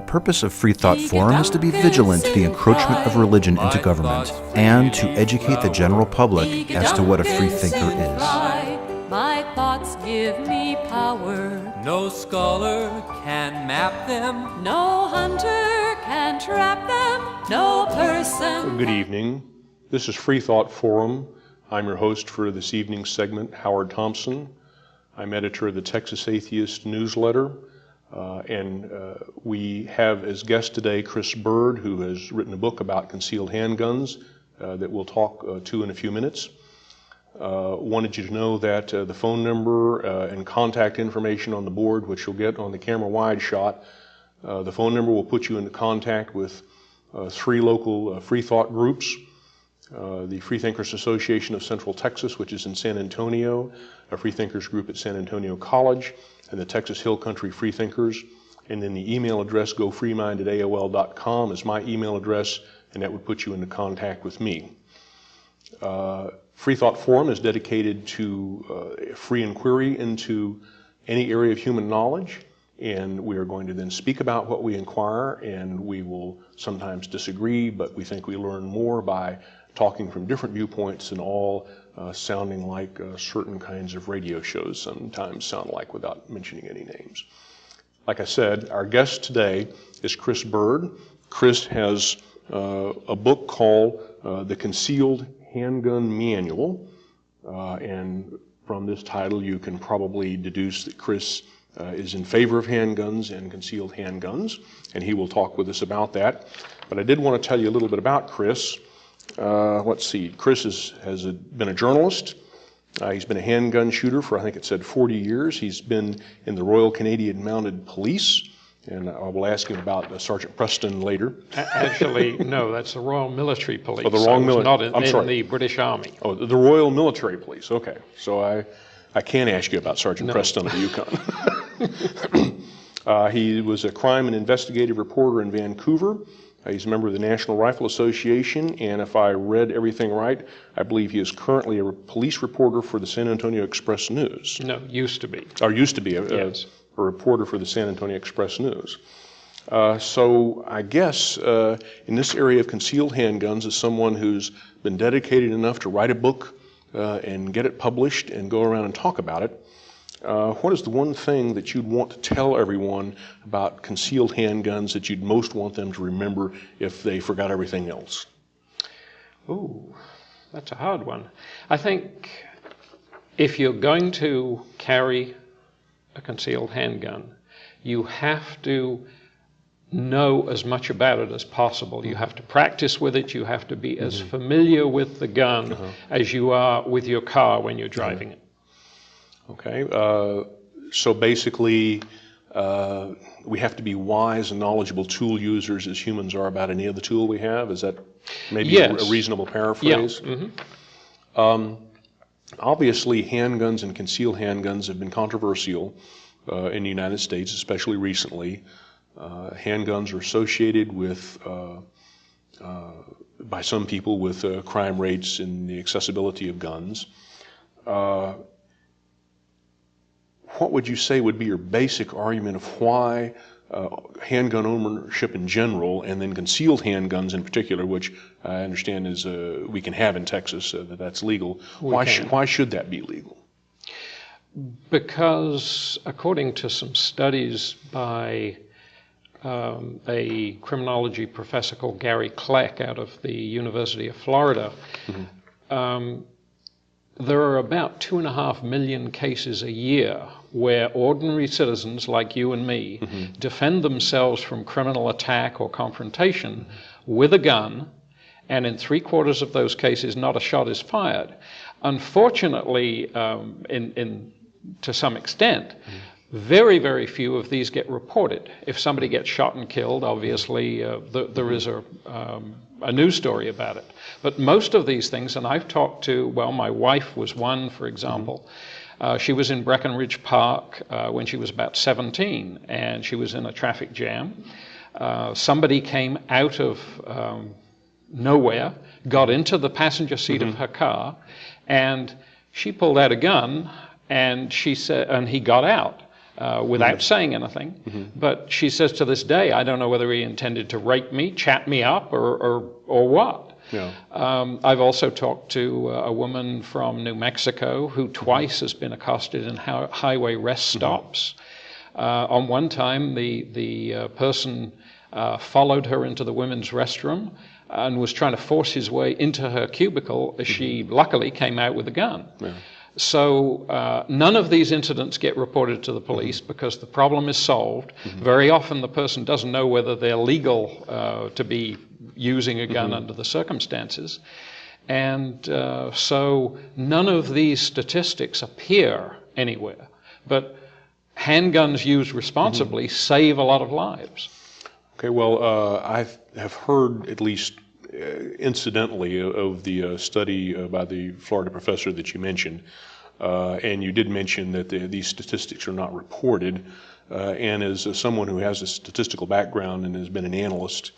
purpose of Freethought Forum is to be vigilant to the encroachment of religion into government and to educate the general public as to what a freethinker is. My thoughts give me power. No scholar can map them. No hunter can trap them. No person. Good evening. This is Freethought Forum. I'm your host for this evening's segment, Howard Thompson. I'm editor of the Texas Atheist newsletter. We have as guest today Chris Bird, who has written a book about concealed handguns that we'll talk to in a few minutes. Wanted you to know that the phone number and contact information on the board, which you'll get on the camera wide shot, the phone number will put you into contact with three local Freethought groups. The Freethinkers Association of Central Texas, which is in San Antonio, a Freethinkers group at San Antonio College, and the Texas Hill Country Freethinkers. And then the email address, gofreemind@aol.com, is my email address, and that would put you into contact with me. Freethought Forum is dedicated to free inquiry into any area of human knowledge, and we are going to then speak about what we inquire, and we will sometimes disagree, but we think we learn more by talking from different viewpoints and all sounding like certain kinds of radio shows sometimes sound like without mentioning any names. Like I said, our guest today is Chris Bird. Chris has a book called The Concealed Handgun Manual, and from this title you can probably deduce that Chris is in favor of handguns and concealed handguns, and he will talk with us about that. But I did want to tell you a little bit about Chris. Let's see, Chris has been a journalist. He's been a handgun shooter for, I think it said 40 years. He's been in the Royal Canadian Mounted Police, and I will ask him about Sergeant Preston later. Actually, no, that's the Royal Military Police. Oh, the Royal Military. Not in sorry. the British Army. Oh, the Royal Military Police, okay. So I can't ask you about Sergeant Preston of the Yukon. He was a crime and investigative reporter in Vancouver. He's a member of the National Rifle Association, and if I read everything right, I believe he is currently a police reporter for the San Antonio Express News. No, used to be. Or used to be Yes. a reporter for the San Antonio Express News. So I guess in this area of concealed handguns, as someone who's been dedicated enough to write a book and get it published and go around and talk about it, what is the one thing that you'd want to tell everyone about concealed handguns that you'd most want them to remember if they forgot everything else? Ooh, that's a hard one. I think if you're going to carry a concealed handgun, you have to know as much about it as possible. You have to practice with it. You have to be as familiar with the gun as you are with your car when you're driving it. Okay, so basically we have to be wise and knowledgeable tool users as humans are about any other tool we have. Is that maybe Yes. a reasonable paraphrase? Yeah. Obviously, handguns and concealed handguns have been controversial in the United States, especially recently. Handguns are associated with, by some people, with crime rates and the accessibility of guns. What would you say would be your basic argument of why handgun ownership in general, and then concealed handguns in particular, which I understand is we can have in Texas, that's legal. Why should that be legal? Because according to some studies by a criminology professor called Gary Kleck out of the University of Florida, there are about 2.5 million cases a year where ordinary citizens like you and me defend themselves from criminal attack or confrontation with a gun, and in 3/4 of those cases not a shot is fired. Unfortunately, to some extent, very, very few of these get reported. If somebody gets shot and killed, obviously there is a news story about it. But most of these things, and I've talked to, well, my wife was one, for example. She was in Breckenridge Park when she was about 17, and she was in a traffic jam. Somebody came out of nowhere, got into the passenger seat of her car, and she pulled out a gun, and she said, and he got out. without saying anything. But she says to this day, I don't know whether he intended to rape me, chat me up, or what. Yeah. I've also talked to a woman from New Mexico who twice has been accosted in highway rest stops. On one time, the person followed her into the women's restroom and was trying to force his way into her cubicle as she luckily came out with a gun. Yeah. So none of these incidents get reported to the police because the problem is solved. Very often the person doesn't know whether they're legal to be using a gun under the circumstances. And so none of these statistics appear anywhere. But handguns used responsibly save a lot of lives. Okay, well, I have heard, at least incidentally, of the study by the Florida professor that you mentioned, and you did mention that these statistics are not reported, and as someone who has a statistical background and has been an analyst,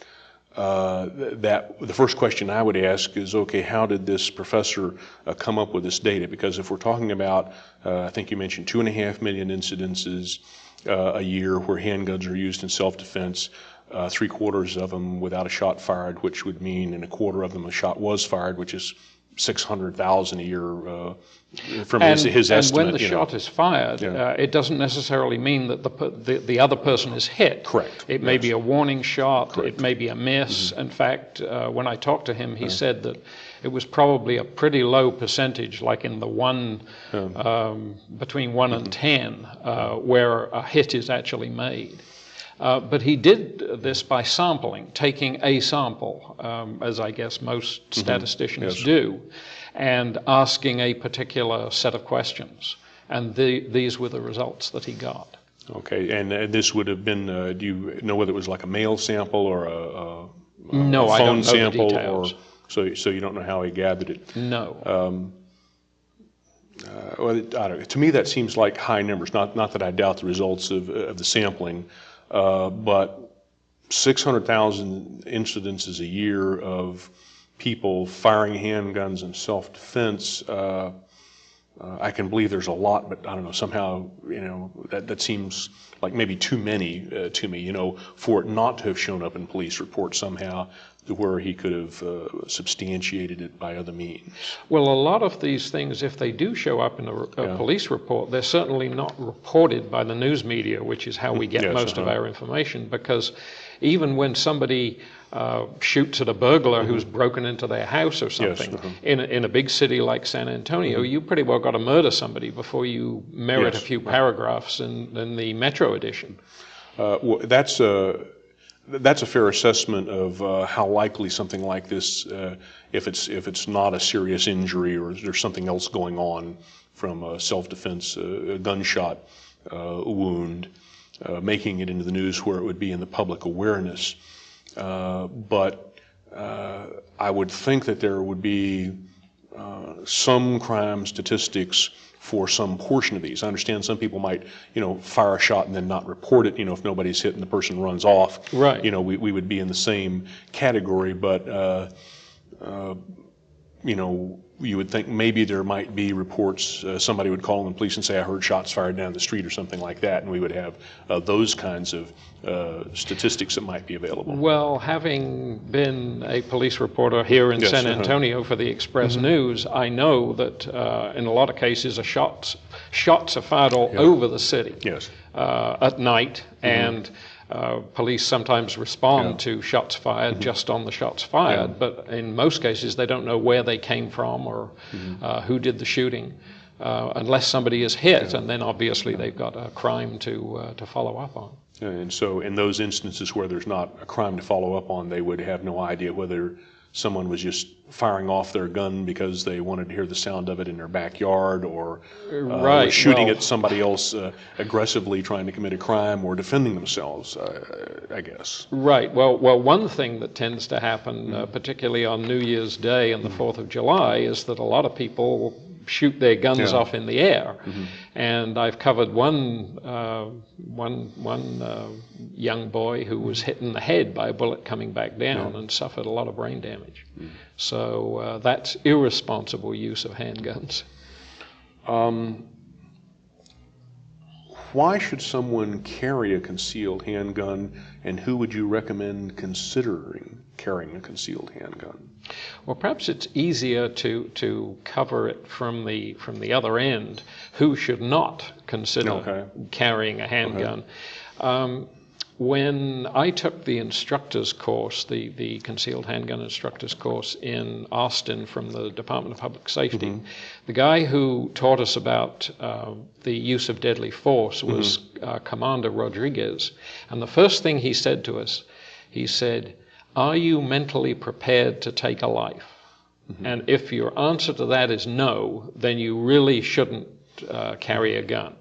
that the first question I would ask is, okay, how did this professor come up with this data? Because if we're talking about, I think you mentioned 2.5 million incidences a year where handguns are used in self-defense, 3/4 of them without a shot fired, which would mean in 1/4 of them a shot was fired, which is 600,000 a year from his estimate. And when the shot is fired, it doesn't necessarily mean that the other person is hit. Correct. It may be a warning shot. Correct. It may be a miss. In fact, when I talked to him, he said that it was probably a pretty low percentage, like in the between 1 and 10, where a hit is actually made. But he did this by sampling, taking a sample, as I guess most statisticians do, and asking a particular set of questions. And these were the results that he got. Okay, and this would have been, do you know whether it was like a mail sample or a No, phone I don't know sample? the details. So you don't know how he gathered it? No. Well, I don't know. To me, that seems like high numbers. Not that I doubt the results of the sampling, but 600,000 incidences a year of people firing handguns in self-defense. I can believe there's a lot, but I don't know. Somehow, that seems like maybe too many to me. For it not to have shown up in police reports somehow, where he could have substantiated it by other means. Well, a lot of these things, if they do show up in a police report, they're certainly not reported by the news media, which is how we get most of our information, because even when somebody shoots at a burglar who's broken into their house or something, in a big city like San Antonio, you pretty well got to murder somebody before you merit a few paragraphs in the Metro edition. Well, that's a fair assessment of how likely something like this, if it's not a serious injury or there's something else going on from a self-defense, a gunshot wound, making it into the news where it would be in the public awareness. But I would think that there would be some crime statistics for some portion of these. I understand some people might, fire a shot and then not report it, if nobody's hit and the person runs off. Right. We would be in the same category, but, you would think maybe there might be reports, somebody would call the police and say, I heard shots fired down the street or something like that, and we would have those kinds of statistics that might be available. Well, having been a police reporter here in San Antonio for the Express News, I know that in a lot of cases shots are fired all over the city at night, and police sometimes respond to shots fired just on the shots fired, but in most cases they don't know where they came from or who did the shooting, unless somebody is hit, and then obviously they've got a crime to follow up on. And so in those instances where there's not a crime to follow up on, they would have no idea whether someone was just firing off their gun because they wanted to hear the sound of it in their backyard, or shooting at somebody else aggressively trying to commit a crime, or defending themselves, I guess. Right. Well, one thing that tends to happen, particularly on New Year's Day and the 4th of July, is that a lot of people shoot their guns off in the air. And I've covered one young boy who was hit in the head by a bullet coming back down and suffered a lot of brain damage. So that's irresponsible use of handguns. Why should someone carry a concealed handgun, and who would you recommend considering carrying a concealed handgun? Well, perhaps it's easier to cover it from the other end. Who should not consider carrying a handgun? When I took the instructor's course, the concealed handgun instructor's course in Austin from the Department of Public Safety, the guy who taught us about the use of deadly force was Commander Rodriguez. And the first thing he said to us, he said, "Are you mentally prepared to take a life? And if your answer to that is no, then you really shouldn't carry a gun."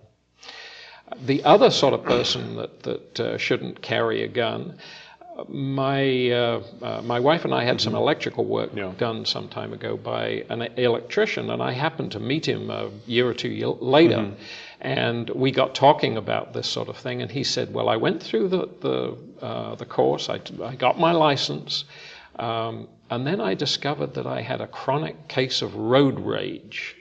The other sort of person that shouldn't carry a gun, my wife and I had some electrical work done some time ago by an electrician, and I happened to meet him a year or two later, and we got talking about this sort of thing, and he said, "Well, I went through the course, I got my license, and then I discovered that I had a chronic case of road rage,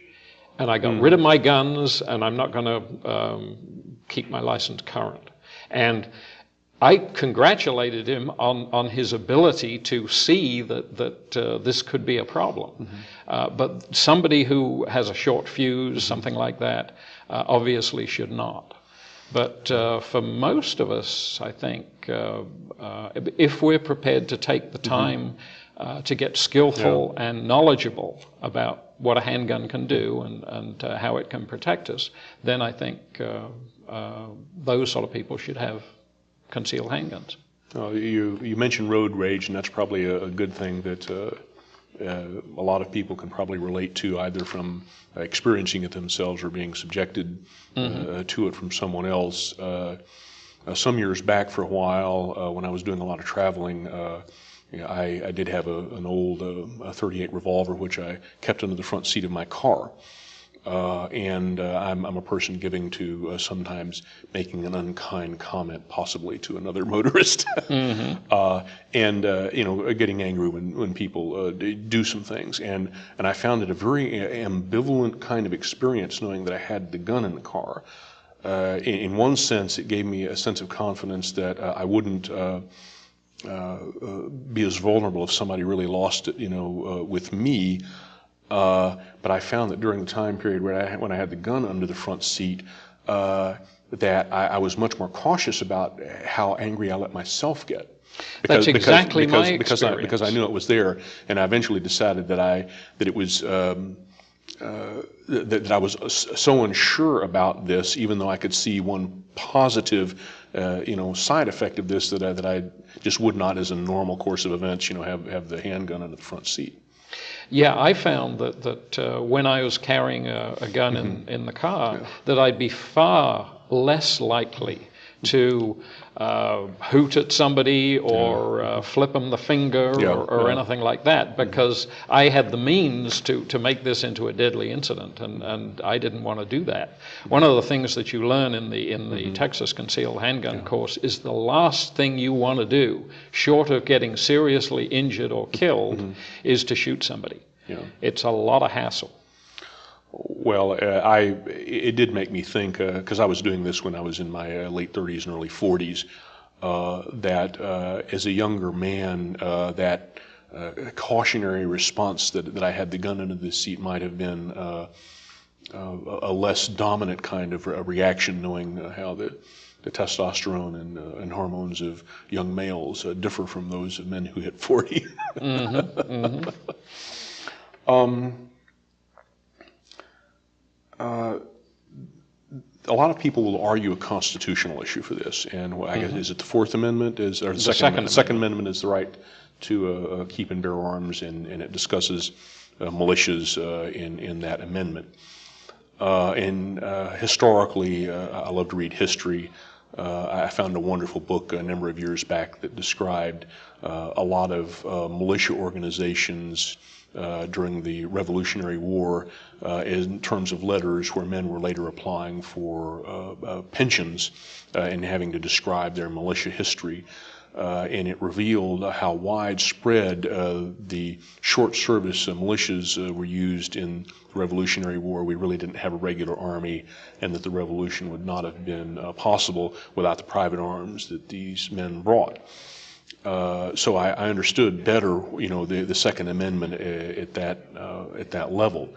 and I got rid of my guns, and I'm not going to keep my license current." And I congratulated him on his ability to see that this could be a problem. But somebody who has a short fuse, something like that, obviously should not. But for most of us, I think, if we're prepared to take the time to get skillful and knowledgeable about what a handgun can do and how it can protect us, then I think those sort of people should have concealed handguns. You mentioned road rage, and that's probably a good thing that a lot of people can probably relate to, either from experiencing it themselves or being subjected to it from someone else. Some years back, for a while, when I was doing a lot of traveling, I did have an old .38 revolver, which I kept under the front seat of my car. And I'm a person giving to sometimes making an unkind comment, possibly to another motorist, and getting angry when people do some things. And I found it a very ambivalent kind of experience, knowing that I had the gun in the car. In one sense, it gave me a sense of confidence that I wouldn't be as vulnerable if somebody really lost it, with me. But I found that during the time period when I had the gun under the front seat, that I was much more cautious about how angry I let myself get. That's exactly my experience. Because I knew it was there, and I eventually decided that it was that I was so unsure about this, even though I could see one positive, side effect of this, that I just would not, as a normal course of events, have the handgun under the front seat. Yeah, I found that when I was carrying a gun in the car, that I'd be far less likely to hoot at somebody or flip them the finger or anything like that, because I had the means to make this into a deadly incident, and I didn't want to do that. One of the things that you learn in the Texas Concealed Handgun course is the last thing you want to do, short of getting seriously injured or killed, is to shoot somebody. It's a lot of hassle. Well, it did make me think, because I was doing this when I was in my late 30s and early 40s, that as a younger man, that cautionary response that I had the gun under the seat might have been a less dominant kind of a reaction, knowing how the testosterone and hormones of young males differ from those of men who hit 40. A lot of people will argue a constitutional issue for this, and I guess, is it the Fourth Amendment? Or the Second Amendment is the right to keep and bear arms, and it discusses militias in that amendment. And historically, I love to read history. I found a wonderful book a number of years back that described a lot of militia organizations during the Revolutionary War in terms of letters where men were later applying for pensions and having to describe their militia history. and it revealed how widespread the short service militias were used in the Revolutionary War. We really didn't have a regular army, and that the revolution would not have been possible without the private arms that these men brought. So I understood better, the Second Amendment at that level.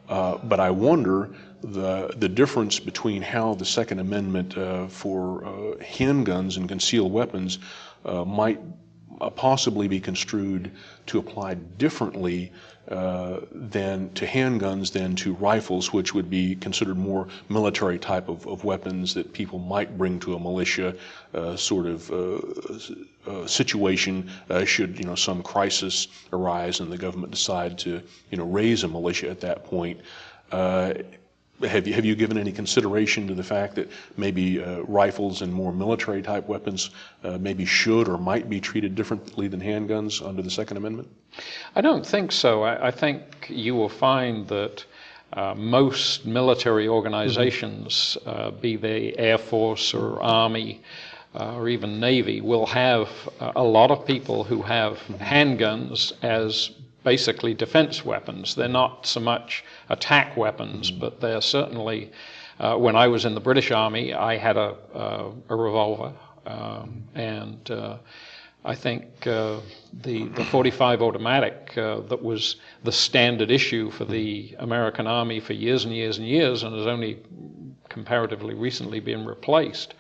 But I wonder the difference between how the Second Amendment for handguns and concealed weapons might possibly be construed to apply differently than to handguns than to rifles, which would be considered more military type of weapons that people might bring to a militia situation should some crisis arise and the government decide to raise a militia at that point. Have you given any consideration to the fact that maybe rifles and more military type weapons maybe should or might be treated differently than handguns under the Second Amendment? I don't think so. I think you will find that most military organizations, be they Air Force or Army or even Navy, will have a lot of people who have handguns as basically defense weapons. They're not so much attack weapons, but they're certainly, when I was in the British Army, I had a revolver, and I think the 45 automatic that was the standard issue for the American Army for years and years and years, and has only comparatively recently been replaced,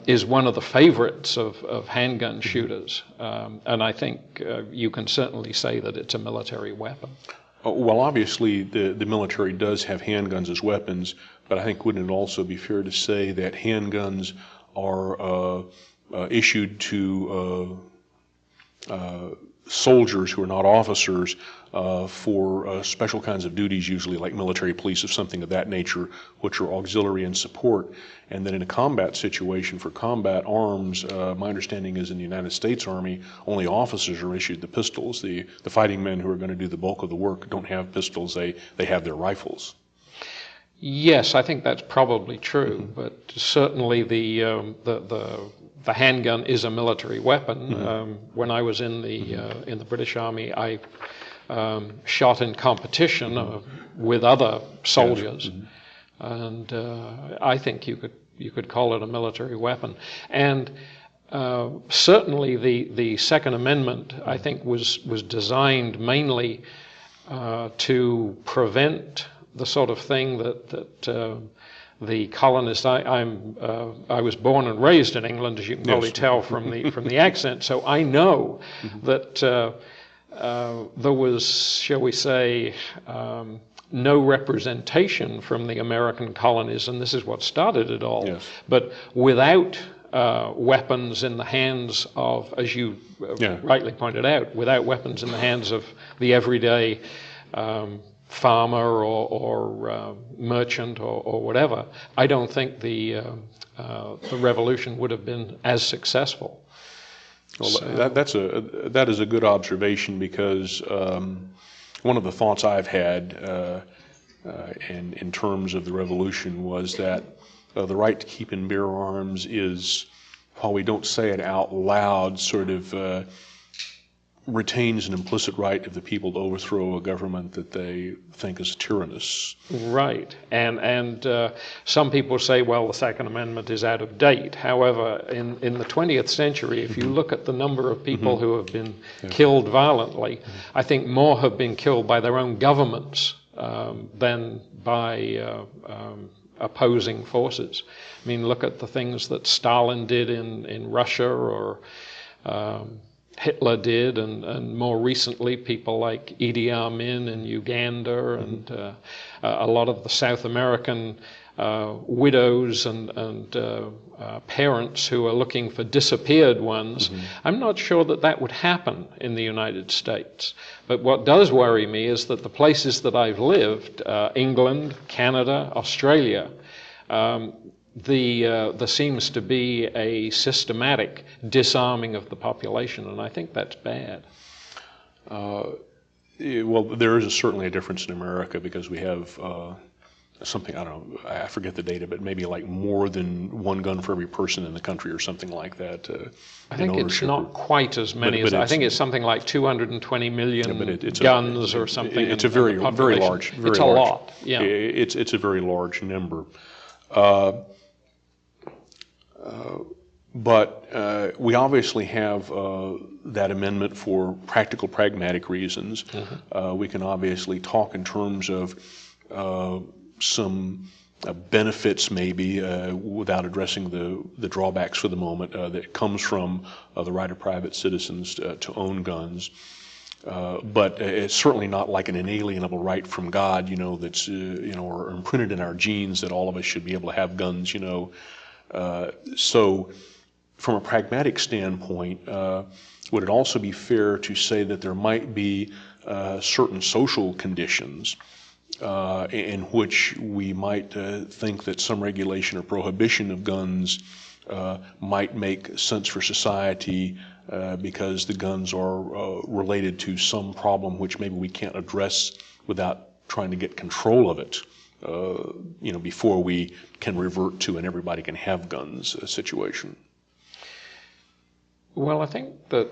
is one of the favorites of handgun shooters. And I think you can certainly say that it's a military weapon. Well, obviously the military does have handguns as weapons, but I think wouldn't it also be fair to say that handguns are issued to soldiers who are not officers for special kinds of duties, usually like military police or something of that nature, which are auxiliary and support, and that in a combat situation for combat arms, my understanding is in the United States Army, only officers are issued the pistols. The fighting men who are going to do the bulk of the work don't have pistols, they have their rifles. Yes, I think that's probably true, but certainly the handgun is a military weapon. When I was in the British Army, I shot in competition with other soldiers, and I think you could call it a military weapon. And certainly the Second Amendment, I think, was designed mainly to prevent the sort of thing that the colonists. I was born and raised in England, as you can probably tell from the accent. So I know that there was, shall we say, no representation from the American colonies, and this is what started it all. Yes. But without weapons in the hands of, as you rightly pointed out, without weapons in the hands of the everyday farmer or merchant or whatever, I don't think the revolution would have been as successful. Well, so, that is a good observation, because one of the thoughts I've had in terms of the revolution was that the right to keep and bear arms is, while we don't say it out loud, sort of retains an implicit right of the people to overthrow a government that they think is tyrannous. Right, and some people say, well, the Second Amendment is out of date. However, in the 20th century, if you look at the number of people who have been killed violently, I think more have been killed by their own governments than by opposing forces. I mean, look at the things that Stalin did in Russia, or Hitler did, and more recently people like Idi Amin in Uganda, and a lot of the South American widows and parents who are looking for disappeared ones. I'm not sure that would happen in the United States. But what does worry me is that the places that I've lived, England, Canada, Australia, there seems to be a systematic disarming of the population, and I think that's bad. Well, there is certainly a difference in America, because we have something, I don't know, I forget the data, but maybe like more than one gun for every person in the country or something like that. I think it's not quite as many as, I think it's something like 220 million guns or something. It's a very large, it's a lot, yeah. It's a very large number. But we obviously have that amendment for practical, pragmatic reasons. We can obviously talk in terms of some benefits, maybe, without addressing the drawbacks for the moment, that comes from the right of private citizens to own guns. But it's certainly not like an inalienable right from God, that's, or imprinted in our genes that all of us should be able to have guns, So from a pragmatic standpoint, would it also be fair to say that there might be certain social conditions in which we might think that some regulation or prohibition of guns might make sense for society because the guns are related to some problem which maybe we can't address without trying to get control of it, before we can revert to an everybody can have guns situation? Well, I think that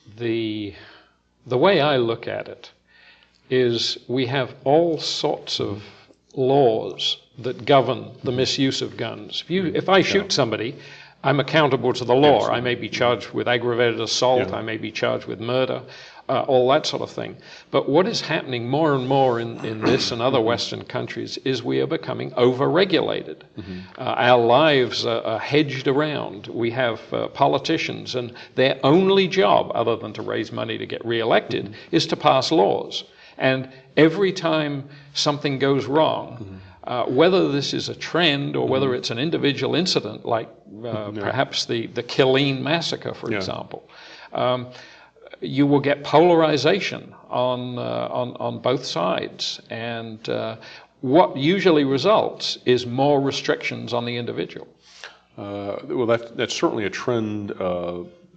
the way I look at it is we have all sorts of laws that govern the misuse of guns. If I shoot somebody, I'm accountable to the law. I may be charged with aggravated assault, I may be charged with murder, all that sort of thing. But what is happening more and more in this and other Western countries is we are becoming over-regulated. Our lives are hedged around. We have politicians, and their only job, other than to raise money to get re-elected, is to pass laws. And every time something goes wrong, whether this is a trend or whether it's an individual incident, like perhaps the Killeen massacre, for example, you will get polarization on both sides, and what usually results is more restrictions on the individual. Well, that's certainly a trend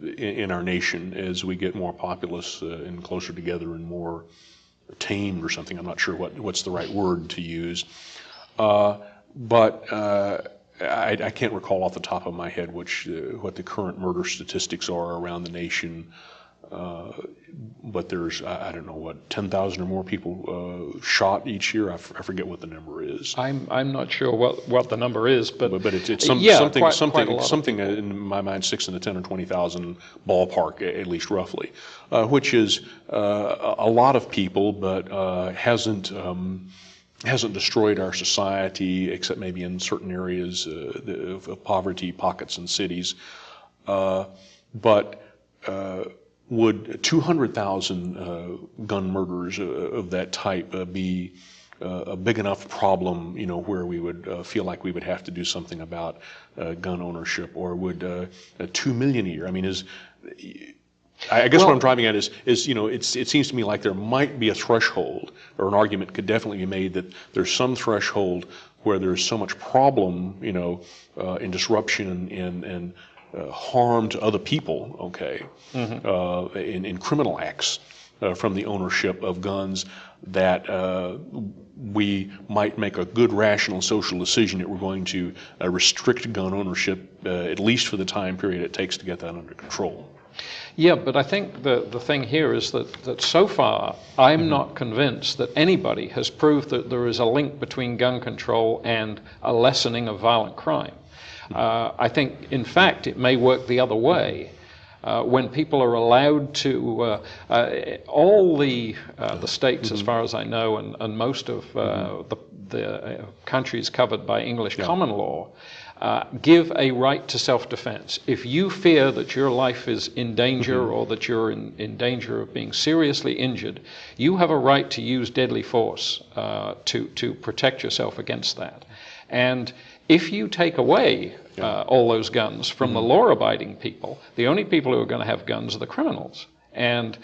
in our nation as we get more populous and closer together and more tamed or something. I'm not sure what's the right word to use, but I can't recall off the top of my head what the current murder statistics are around the nation. But there's, I don't know, 10,000 or more people shot each year. I forget what the number is. I'm not sure what the number is, but it's something in my mind, 6 in the 10 or 20,000 ballpark, at least roughly, which is a lot of people, but hasn't destroyed our society, except maybe in certain areas of poverty, pockets and cities. But would 200,000 gun murders of that type be a big enough problem, where we would feel like we would have to do something about gun ownership, or would 2 million a year? I mean, I guess what I'm driving at is it seems to me like there might be a threshold, or an argument could definitely be made that there's some threshold where there's so much problem, in disruption and harm to other people, in criminal acts from the ownership of guns, that we might make a good rational social decision that we're going to restrict gun ownership, at least for the time period it takes to get that under control. Yeah, but I think the thing here is that so far I'm not convinced that anybody has proved that there is a link between gun control and a lessening of violent crime. I think, in fact, it may work the other way. When people are allowed to, all the states, as far as I know, and most of the countries covered by English common law, give a right to self-defense. If you fear that your life is in danger or that you're in danger of being seriously injured, you have a right to use deadly force to protect yourself against that. And if you take away all those guns from the law-abiding people, the only people who are going to have guns are the criminals. And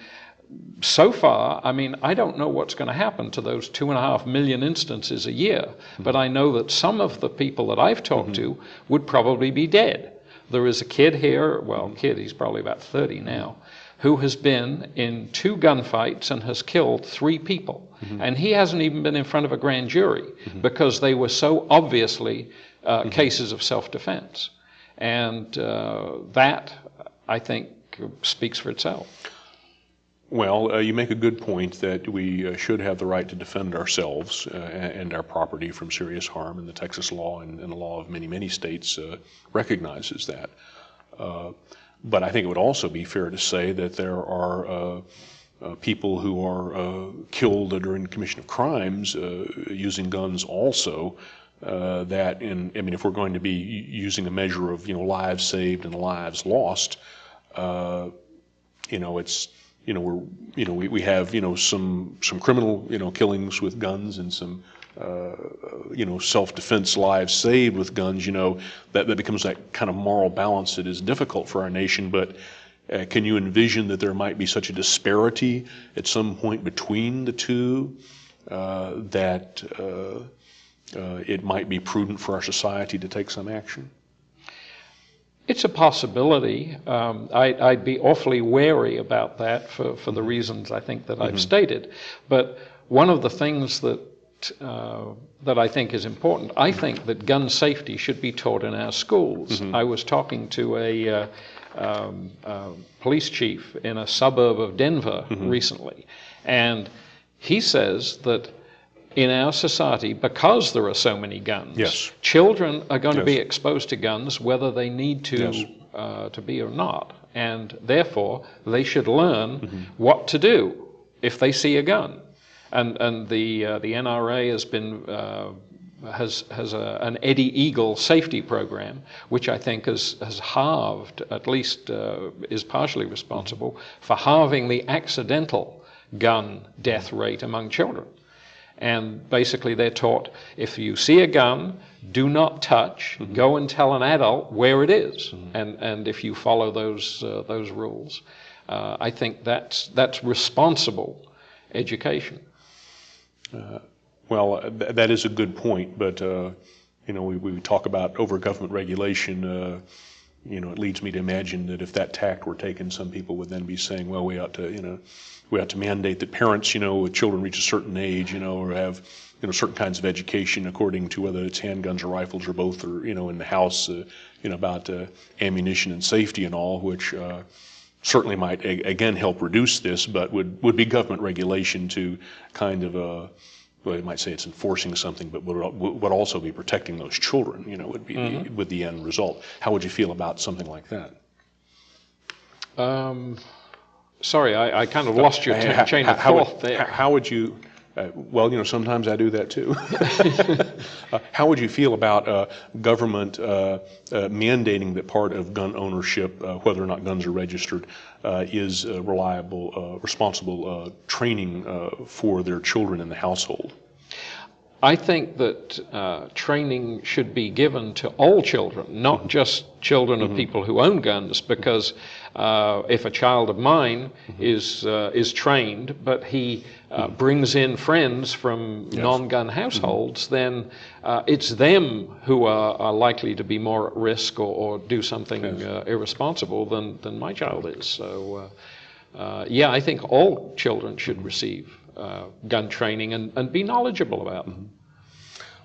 so far, I mean, I don't know what's going to happen to those 2.5 million instances a year, but I know that some of the people that I've talked to would probably be dead. There is a kid here, he's probably about 30 now, who has been in 2 gunfights and has killed 3 people. And he hasn't even been in front of a grand jury because they were so obviously cases of self-defense. And that, I think, speaks for itself. Well, you make a good point that we should have the right to defend ourselves and our property from serious harm, and the Texas law and the law of many, many states recognizes that. But I think it would also be fair to say that there are people who are killed during the commission of crimes using guns also. If we're going to be using a measure of lives saved and lives lost, we have some criminal killings with guns and some self-defense lives saved with guns. That becomes that kind of moral balance that is difficult for our nation. But can you envision that there might be such a disparity at some point between the two that it might be prudent for our society to take some action? It's a possibility. I'd be awfully wary about that for the reasons I think that I've stated. But one of the things that I think is important, I think that gun safety should be taught in our schools. I was talking to a police chief in a suburb of Denver recently, and he says that in our society, because there are so many guns, children are going to be exposed to guns whether they need to be or not, and therefore they should learn what to do if they see a gun. And the NRA has an Eddie Eagle safety program, which I think has halved, at least is partially responsible for halving the accidental gun death rate among children. And basically they're taught, if you see a gun, do not touch, go and tell an adult where it is. And if you follow those rules, I think that's responsible education. That is a good point, but we talk about over-government regulation. It leads me to imagine that if that tack were taken, some people would then be saying, well, we ought to mandate that parents, with children reach a certain age, or have, certain kinds of education according to whether it's handguns or rifles or both, or, in the house, about ammunition and safety and all, which certainly might, again, help reduce this, but would be government regulation to kind of, well, you might say it's enforcing something, but would also be protecting those children, would be with the end result. How would you feel about something like that? Sorry, I kind of lost your chain of thought there. How would you, sometimes I do that too. How would you feel about government mandating that part of gun ownership, whether or not guns are registered, is reliable, responsible training for their children in the household? I think that training should be given to all children, not just children of people who own guns, because if a child of mine is trained, but he brings in friends from non-gun households, then it's them who are likely to be more at risk or do something irresponsible than my child is. So, I think all children should receive gun training and be knowledgeable about them.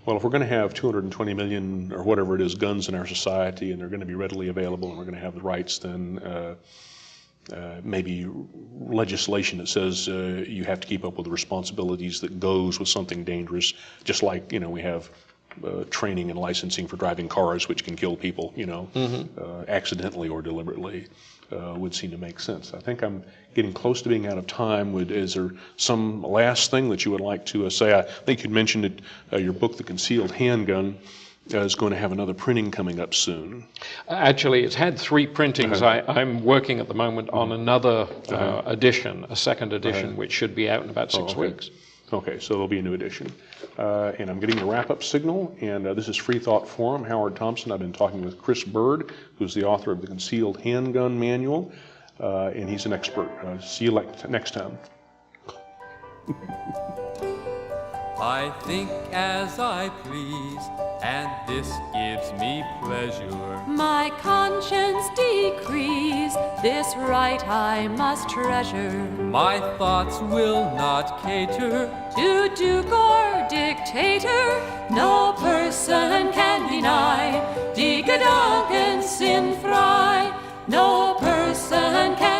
Well, if we're going to have 220 million or whatever it is guns in our society, and they're going to be readily available, and we're going to have the rights, then maybe legislation that says you have to keep up with the responsibilities that goes with something dangerous, just like we have training and licensing for driving cars, which can kill people, accidentally or deliberately, would seem to make sense. I think I'm getting close to being out of time. Is there some last thing that you would like to say? I think you mentioned that your book, The Concealed Handgun, is going to have another printing coming up soon. Actually, it's had 3 printings. I'm working at the moment on another edition, a second edition, which should be out in about 6 weeks. Okay, so there'll be a new edition. And I'm getting the wrap-up signal, and this is Freethought Forum, Howard Thompson. I've been talking with Chris Bird, who's the author of the Concealed Handgun Manual, and he's an expert. See you next time. I think as I please, and this gives me pleasure. My conscience decrees, this right I must treasure. My thoughts will not cater To duke or dictator, no person can deny. Die Gedanken sind frei, no person can